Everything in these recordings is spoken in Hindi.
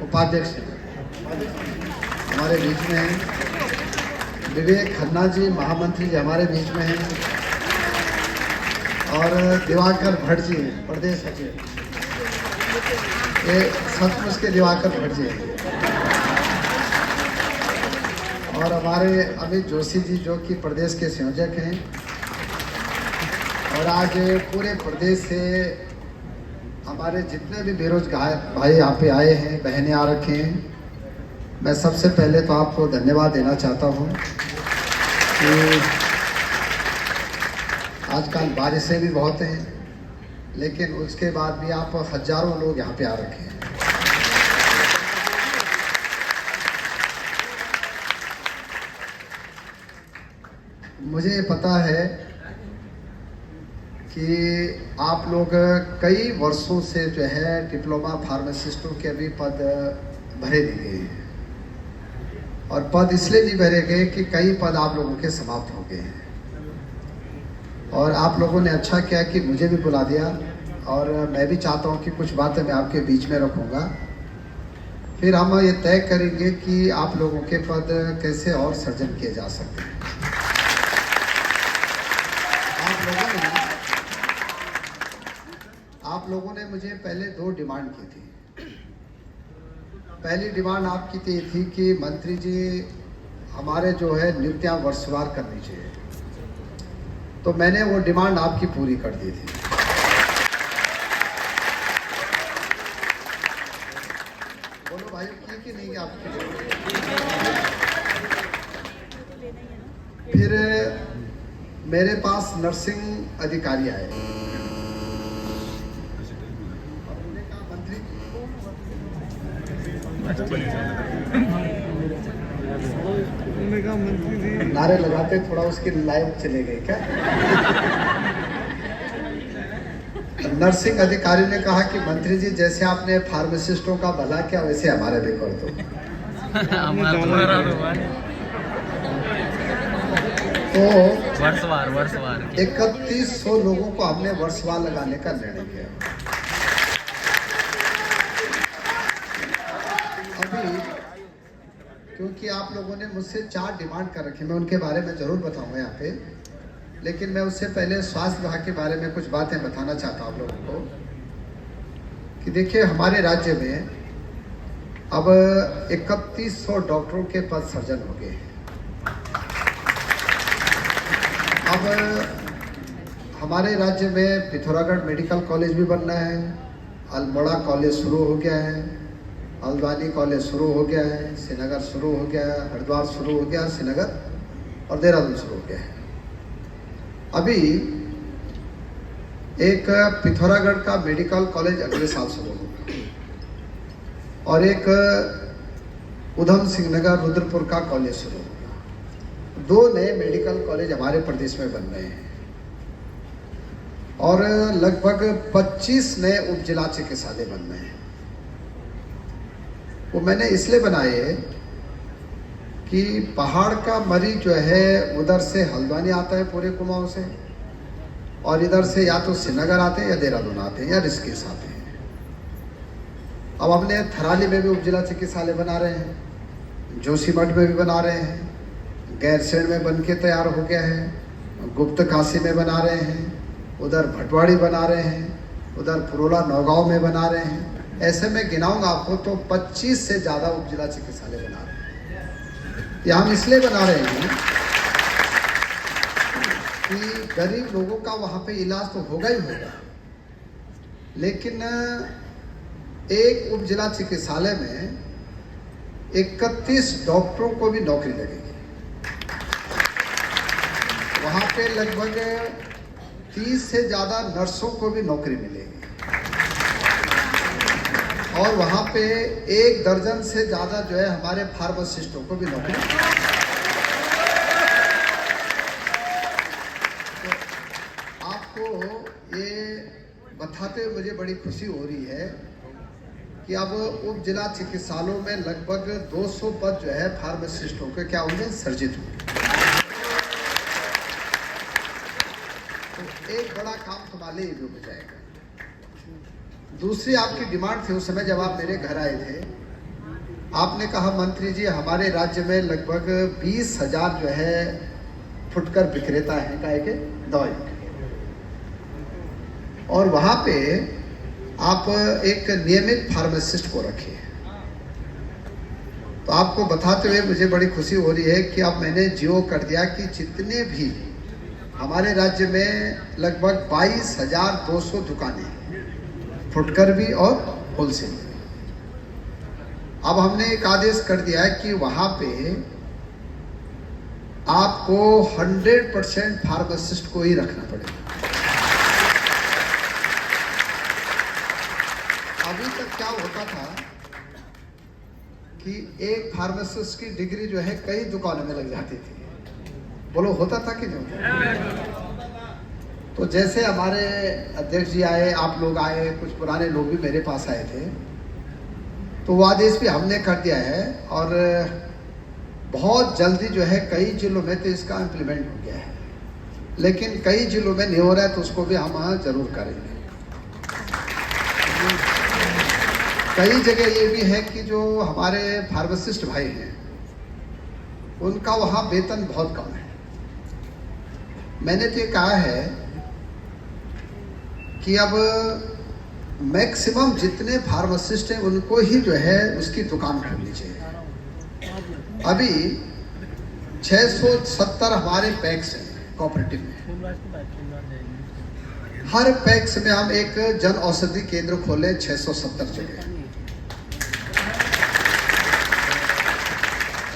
उपाध्यक्ष हमारे बीच में हैं, विवेक खन्ना जी महामंत्री जी हमारे बीच में हैं और दिवाकर भट्ट जी प्रदेश सचिव, ये सचमुच के दिवाकर भट्ट जी हैं और हमारे अमित जोशी जी जो कि प्रदेश के संयोजक हैं। और आज पूरे प्रदेश से हमारे जितने भी बेरोजगार भाई यहाँ पे आए हैं, बहनें आ रखे हैं, मैं सबसे पहले तो आपको धन्यवाद देना चाहता हूँ कि आजकल बारिशें भी बहुत हैं, लेकिन उसके बाद भी आप हजारों लोग यहाँ पे आ रखे हैं। मुझे पता है कि आप लोग कई वर्षों से जो है डिप्लोमा फार्मासिस्टों के भी पद भरे दिए गए हैं और पद इसलिए भी भरे गए कि कई पद आप लोगों के समाप्त हो गए हैं और आप लोगों ने अच्छा किया कि मुझे भी बुला दिया। और मैं भी चाहता हूं कि कुछ बातें मैं आपके बीच में रखूंगा, फिर हम ये तय करेंगे कि आप लोगों के पद कैसे और सृजन किए जा सकते हैं। आप लोगों ने मुझे पहले 2 डिमांड की थी। पहली डिमांड आपकी थी कि मंत्री जी हमारे जो है नियुक्तियां वर्षवार करनी चाहिए, तो मैंने वो डिमांड आपकी पूरी कर दी थी। बोलो भाई, की कि नहीं आपकी? फिर मेरे पास नर्सिंग अधिकारी आए, नारे लगाते थोड़ा उसके लाइव चले गए क्या? नर्सिंग अधिकारी ने कहा कि मंत्री जी जैसे आपने फार्मासिस्टों का भला किया वैसे हमारे भी कर दो। तो वर्षवार 3100 लोगों को हमने वर्षवार लगाने का निर्णय किया। अभी क्योंकि आप लोगों ने मुझसे 4 डिमांड कर रखी, मैं उनके बारे में जरूर बताऊंगा यहाँ पे, लेकिन मैं उससे पहले स्वास्थ्य विभाग के बारे में कुछ बातें बताना चाहता हूँ आप लोगों को कि देखिए हमारे राज्य में अब 3100 डॉक्टरों के पद सृजन हो गए हैं। अब हमारे राज्य में पिथौरागढ़ मेडिकल कॉलेज भी बनना है, अल्मोड़ा कॉलेज शुरू हो गया है, हल्द्वानी कॉलेज शुरू हो गया है, श्रीनगर शुरू हो गया है, हरिद्वार शुरू हो गया, श्रीनगर और देहरादून शुरू हो गया है। अभी एक पिथौरागढ़ का मेडिकल कॉलेज अगले साल शुरू होगा और एक उधम सिंह नगर रुद्रपुर का कॉलेज शुरू होगा। 2 नए मेडिकल कॉलेज हमारे प्रदेश में बन रहे हैं और लगभग 25 नए उप जिला चिकित्सालय बन रहे हैं। वो मैंने इसलिए बनाए कि पहाड़ का मरीज जो है उधर से हल्द्वानी आता है पूरे कुमाऊं से, और इधर से या तो श्रीनगर आते हैं या देहरादून आते हैं या ऋषिकेश आते हैं। अब हमने थराली में भी उप जिला चिकित्सालय बना रहे हैं, जोशीमठ में भी बना रहे हैं, गैरसैंण में बन के तैयार हो गया है, गुप्त काशी में बना रहे हैं, उधर भटवाड़ी बना रहे हैं, उधर पुरोला नौगांव में बना रहे हैं। ऐसे में गिनाऊंगा आपको तो 25 से ज़्यादा उप जिला चिकित्सालय बना रहे हैं। ये हम इसलिए बना रहे हैं कि गरीब लोगों का वहाँ पे इलाज तो होगा ही होगा, लेकिन एक उप जिला चिकित्सालय में 31 डॉक्टरों को भी नौकरी लगेगी। वहाँ पे लगभग 30 से ज़्यादा नर्सों को भी नौकरी मिलेगी और वहाँ पे 1 दर्जन से ज़्यादा जो है हमारे फार्मासिस्टों को भी नौकरी। तो आपको ये बताते हुए मुझे बड़ी खुशी हो रही है कि अब उप जिला चिकित्सालयों में लगभग 200 पद जो है फार्मासिस्टों के क्या होंगे, सर्जित होंगे। तो एक बड़ा काम तुम्हारे लिए भी हो जाएगा। दूसरी आपकी डिमांड थी उस समय जब आप मेरे घर आए थे, आपने कहा मंत्री जी हमारे राज्य में लगभग 20,000 जो है फुटकर विक्रेता हैं काय के दवाई के, और वहाँ पे आप एक नियमित फार्मासिस्ट को रखिए। तो आपको बताते हुए मुझे बड़ी खुशी हो रही है कि अब मैंने जियो कर दिया कि जितने भी हमारे राज्य में लगभग 22,200 दुकानें हैं, फुटकर भी और होलसेल भी। अब हमने एक आदेश कर दिया है कि वहाँ पे आपको 100% फार्मासिस्ट को ही रखना पड़ेगा। अभी तक क्या होता था कि एक फार्मासिस्ट की डिग्री जो है कई दुकानों में लग जाती थी। बोलो होता था कि नहीं होता? तो जैसे हमारे अध्यक्ष जी आए, आप लोग आए, कुछ पुराने लोग भी मेरे पास आए थे, तो वो आदेश भी हमने कर दिया है और बहुत जल्दी जो है कई जिलों में तो इसका इम्प्लीमेंट हो गया है, लेकिन कई जिलों में नहीं हो रहा है, तो उसको भी हम जरूर करेंगे। कई जगह ये भी है कि जो हमारे फार्मासिस्ट भाई हैं उनका वहाँ वेतन बहुत कम है। मैंने तो ये कहा है कि अब मैक्सिमम जितने फार्मासिस्ट हैं उनको ही जो है उसकी दुकान खोलनी चाहिए। अभी 670 हमारे पैक्स हैं कोऑपरेटिव में, हर पैक्स में हम एक जन औषधि केंद्र खोले 670 जगह,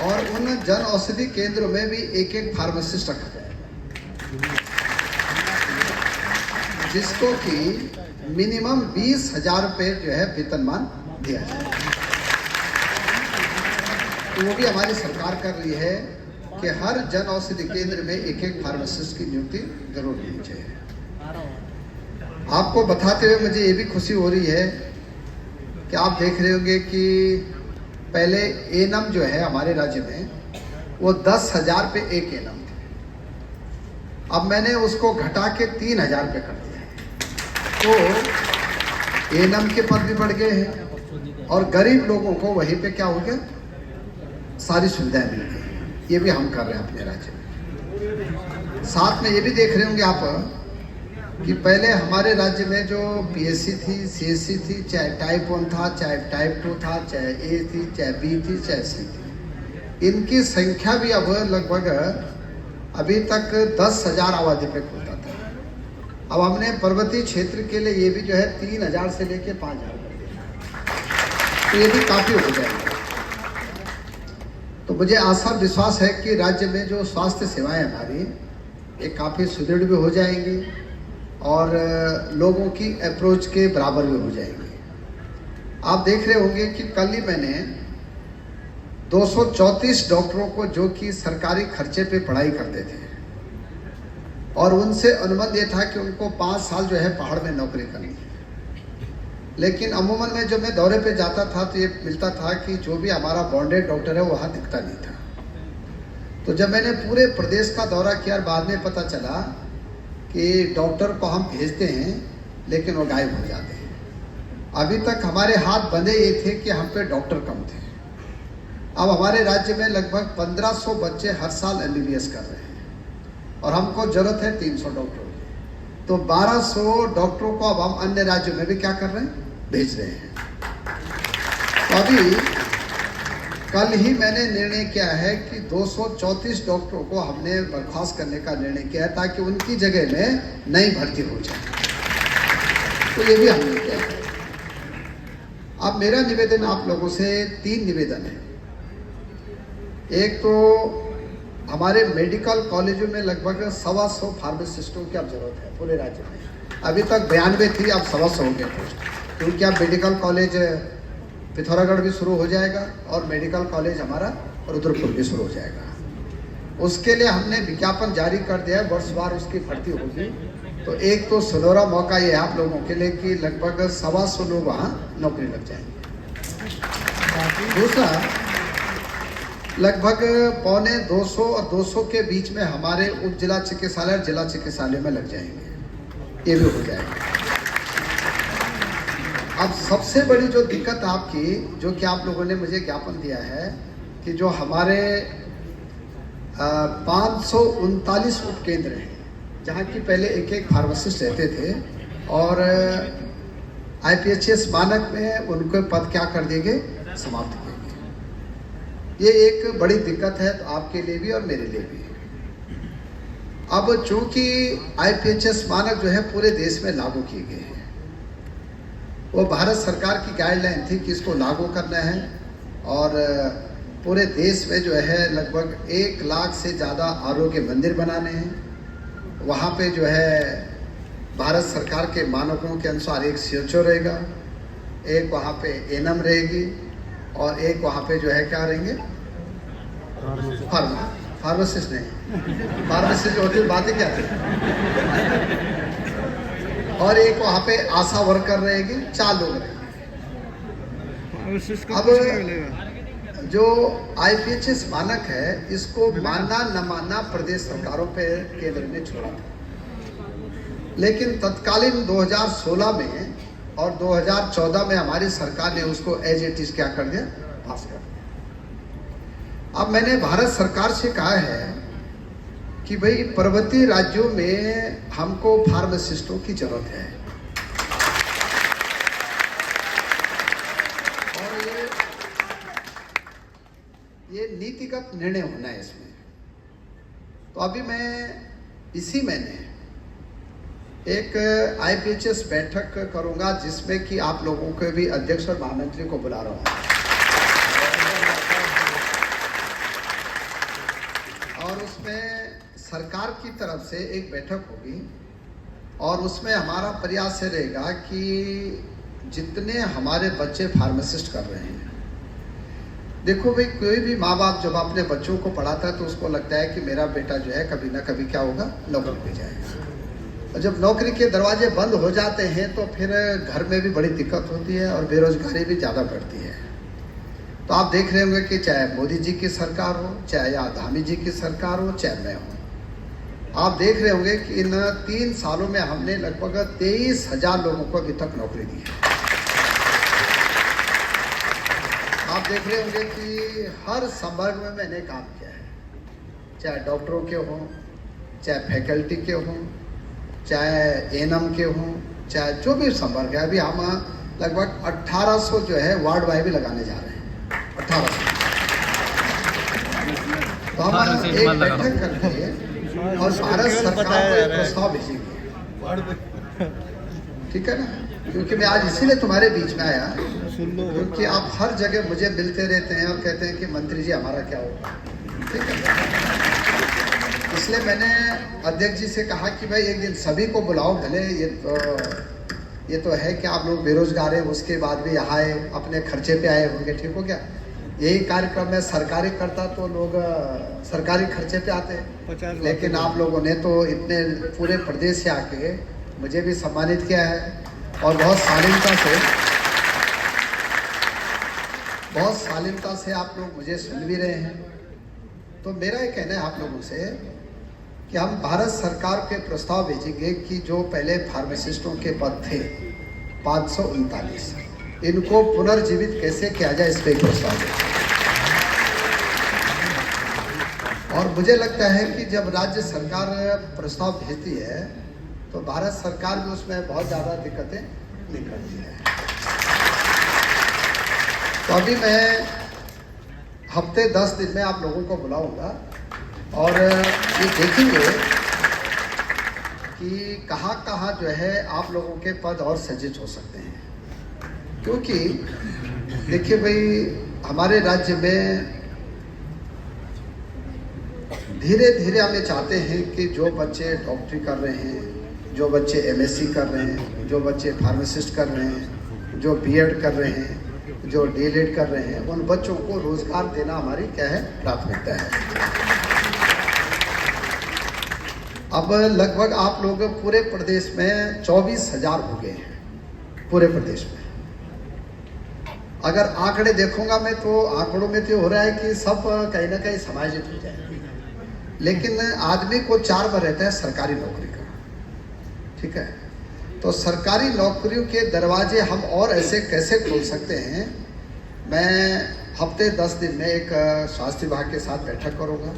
और उन जन औषधि केंद्रों में भी एक एक फार्मासिस्ट रखा जाए, जिसको कि मिनिमम 20,000 रुपये जो है वेतनमान दिया जाए। तो वो भी हमारी सरकार कर रही है कि हर जन औषधि केंद्र में एक एक फार्मासिस्ट की नियुक्ति जरूर होनी चाहिए। आपको बताते हुए मुझे ये भी खुशी हो रही है कि आप देख रहे होंगे कि पहले एनम जो है हमारे राज्य में वो 10,000 पे एक एनम थे, अब मैंने उसको घटा के 3,000 पे कर दिया है। तो एनम के पद भी बढ़ गए हैं और गरीब लोगों को वहीं पे क्या हो गया, सारी सुविधाएं मिल गई। ये भी हम कर रहे हैं अपने राज्य में। साथ में ये भी देख रहे होंगे आप कि पहले हमारे राज्य में जो पीएससी थी, सीएससी थी, चाहे टाइप 1 था, चाहे टाइप 2 था, चाहे ए थी, चाहे बी थी, चाहे सी थी, इनकी संख्या भी अब लगभग अभी तक 10,000 आबादी पे खुलता था। अब हमने पर्वतीय क्षेत्र के लिए ये भी जो है 3,000 से लेके 5,000 कर दिया, तो ये भी काफ़ी हो जाएगा। तो मुझे आशा विश्वास है कि राज्य में जो स्वास्थ्य सेवाएं हमारी ये काफ़ी सुदृढ़ भी हो जाएंगी और लोगों की अप्रोच के बराबर भी हो जाएंगे। आप देख रहे होंगे कि कल ही मैंने 234 डॉक्टरों को जो कि सरकारी खर्चे पे पढ़ाई करते थे और उनसे अनुबंध ये था कि उनको 5 साल जो है पहाड़ में नौकरी करनी है, लेकिन अमूमन में जब मैं दौरे पे जाता था तो ये मिलता था कि जो भी हमारा बॉन्डेड डॉक्टर है वहाँ दिखता नहीं था। तो जब मैंने पूरे प्रदेश का दौरा किया, बाद में पता चला कि डॉक्टर को हम भेजते हैं लेकिन वो गायब हो जाते हैं। अभी तक हमारे हाथ बंधे ये थे कि हम पे डॉक्टर कम थे। अब हमारे राज्य में लगभग 1,500 बच्चे हर साल MBBS कर रहे हैं और हमको जरूरत है 300 डॉक्टरों की। तो 1,200 डॉक्टरों को अब हम अन्य राज्यों में भी क्या कर रहे हैं, भेज रहे हैं। तो अभी कल ही मैंने निर्णय किया है कि 234 डॉक्टरों को हमने बर्खास्त करने का निर्णय किया है ताकि उनकी जगह में नई भर्ती हो जाए। तो ये भी हमने किया है। अब मेरा निवेदन आप लोगों से 3 निवेदन है। एक तो हमारे मेडिकल कॉलेजों में लगभग 125 फार्मासिस्टों की अब जरूरत है पूरे राज्य में। अभी तक 92 थी, अब 125 हो गए पोस्ट, क्योंकि अब मेडिकल कॉलेज पिथौरागढ़ भी शुरू हो जाएगा और मेडिकल कॉलेज हमारा रुद्रपुर भी शुरू हो जाएगा। उसके लिए हमने विज्ञापन जारी कर दिया है, वर्षवार उसकी भर्ती होगी। तो एक तो सुनहरा मौका ये है आप लोगों के लिए कि लगभग 125 लोग वहाँ नौकरी लग जाएंगे। दूसरा, लगभग 250 और 200 के बीच में हमारे उप जिला चिकित्सालय और जिला चिकित्सालय में लग जाएंगे, ये भी हो जाएगा। अब सबसे बड़ी जो दिक्कत आपकी, जो कि आप लोगों ने मुझे ज्ञापन दिया है कि जो हमारे 539 उपकेंद्र हैं, जहाँ की पहले एक एक फार्मासिस्ट रहते थे और IPHS मानक में उनके पद क्या कर दिए गए, समाप्त किए गए। ये एक बड़ी दिक्कत है तो आपके लिए भी और मेरे लिए भी। अब चूंकि IPHS मानक जो है पूरे देश में लागू किए गए हैं, वो भारत सरकार की गाइडलाइन थी कि इसको लागू करना है और पूरे देश में जो है लगभग 1 लाख से ज़्यादा आरोग्य मंदिर बनाने हैं। वहाँ पे जो है भारत सरकार के मानकों के अनुसार एक CHO रहेगा, एक वहाँ पे ANM रहेगी और एक वहाँ पे जो है क्या रहेंगे, फार्मासिस्ट नहीं, फार्मासिस्ट होती बातें क्या थी, और एक वहाँ पे आशा वर्कर रहेगी, 4 लोग रहेंगे। अब जो IPHS मानक है, इसको मानना न मानना प्रदेश सरकारों पे केंद्र ने छोड़ा था, लेकिन तत्कालीन 2016 में और 2014 में हमारी सरकार ने उसको एज इट इज क्या कर दिया, पास कर दिया। अब मैंने भारत सरकार से कहा है कि भाई पर्वतीय राज्यों में हमको फार्मासिस्टों की जरूरत है और ये नीतिगत निर्णय होना है इसमें। तो अभी मैं इसी महीने एक IPHS बैठक करूंगा जिसमें कि आप लोगों के भी अध्यक्ष और महामंत्री को बुला रहा हूं और उसमें सरकार की तरफ से एक बैठक होगी और उसमें हमारा प्रयास ये रहेगा कि जितने हमारे बच्चे फार्मासिस्ट कर रहे हैं, देखो भाई कोई भी माँ बाप जब अपने बच्चों को पढ़ाता है तो उसको लगता है कि मेरा बेटा जो है कभी ना कभी क्या होगा, नौकरी पे जाएगा। और जब नौकरी के दरवाजे बंद हो जाते हैं तो फिर घर में भी बड़ी दिक्कत होती है और बेरोजगारी भी ज़्यादा बढ़ती है। तो आप देख रहे होंगे कि चाहे मोदी जी की सरकार हो, चाहे या धामी जी की सरकार हो, चाहे मैं हूँ, आप देख रहे होंगे कि इन 3 सालों में हमने लगभग 23,000 लोगों को अभी तक नौकरी दी है। आप देख रहे होंगे कि हर संवर्ग में मैंने काम किया है, चाहे डॉक्टरों के हों, चाहे फैकल्टी के हों, चाहे ANM के हों, चाहे जो भी संवर्ग है। अभी हम लगभग 1800 जो है वार्ड वाइज भी लगाने जा रहे हैं, 1800। तो हम एक बैठक करके और भारत सरकार को एक प्रस्ताव भेजेंगे, ठीक है ना? क्योंकि मैं आज इसीलिए तुम्हारे बीच में आया क्योंकि आप हर जगह मुझे मिलते रहते हैं और कहते हैं कि मंत्री जी हमारा क्या होगा, ठीक है? इसलिए मैंने अध्यक्ष जी से कहा कि भाई एक दिन सभी को बुलाओ, भले ये तो है कि आप लोग बेरोजगार हैं, उसके बाद भी यहाँ आए, अपने खर्चे पे आए होंगे, ठीक हो क्या? यही कार्यक्रम में सरकारी करता तो लोग सरकारी खर्चे पे आते, लेकिन आप लोगों ने तो इतने पूरे प्रदेश से आके मुझे भी सम्मानित किया है और बहुत शालीनता से आप लोग मुझे सुन भी रहे हैं। तो मेरा ये कहना है आप लोगों से कि हम भारत सरकार के प्रस्ताव भेजेंगे कि जो पहले फार्मासिस्टों के पद थे 539, इनको पुनर्जीवित कैसे किया जाए, इस पर प्रस्ताव भेजेंगे। और मुझे लगता है कि जब राज्य सरकार प्रस्ताव भेजती है तो भारत सरकार भी उसमें बहुत ज़्यादा दिक्कतें नहीं करती है। तो अभी मैं हफ्ते 10 दिन में आप लोगों को बुलाऊंगा और ये देखेंगे कि कहाँ कहाँ जो है आप लोगों के पद और सृजित हो सकते हैं। क्योंकि देखिए भाई, हमारे राज्य में धीरे धीरे हम ये चाहते हैं कि जो बच्चे डॉक्टरी कर रहे हैं, जो बच्चे MSc कर रहे हैं, जो बच्चे फार्मासिस्ट कर रहे हैं, जो B.Ed कर रहे हैं, जो D.Led कर रहे हैं, उन बच्चों को रोजगार देना हमारी क्या है, प्राथमिकता है। अब लगभग आप लोग पूरे प्रदेश में 24,000 हो गए हैं, पूरे प्रदेश में। अगर आंकड़े देखूंगा मैं तो आंकड़ों में तो हो रहा है कि सब कहीं ना कहीं समायोजित हो जाए, लेकिन आदमी को 4 में रहता है सरकारी नौकरी का, ठीक है? तो सरकारी नौकरियों के दरवाजे हम और ऐसे कैसे खोल सकते हैं। मैं हफ्ते 10 दिन में एक स्वास्थ्य विभाग के साथ बैठक करूँगा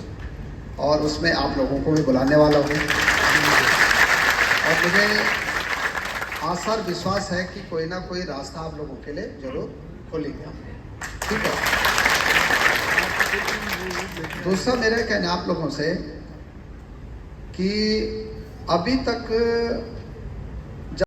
और उसमें आप लोगों को भी बुलाने वाला हूँ और मुझे आशा और विश्वास है कि कोई ना कोई रास्ता आप लोगों के लिए जरूर खोलेंगे हम। ठीक है। दूसरा मेरा कहना आप लोगों से कि अभी तक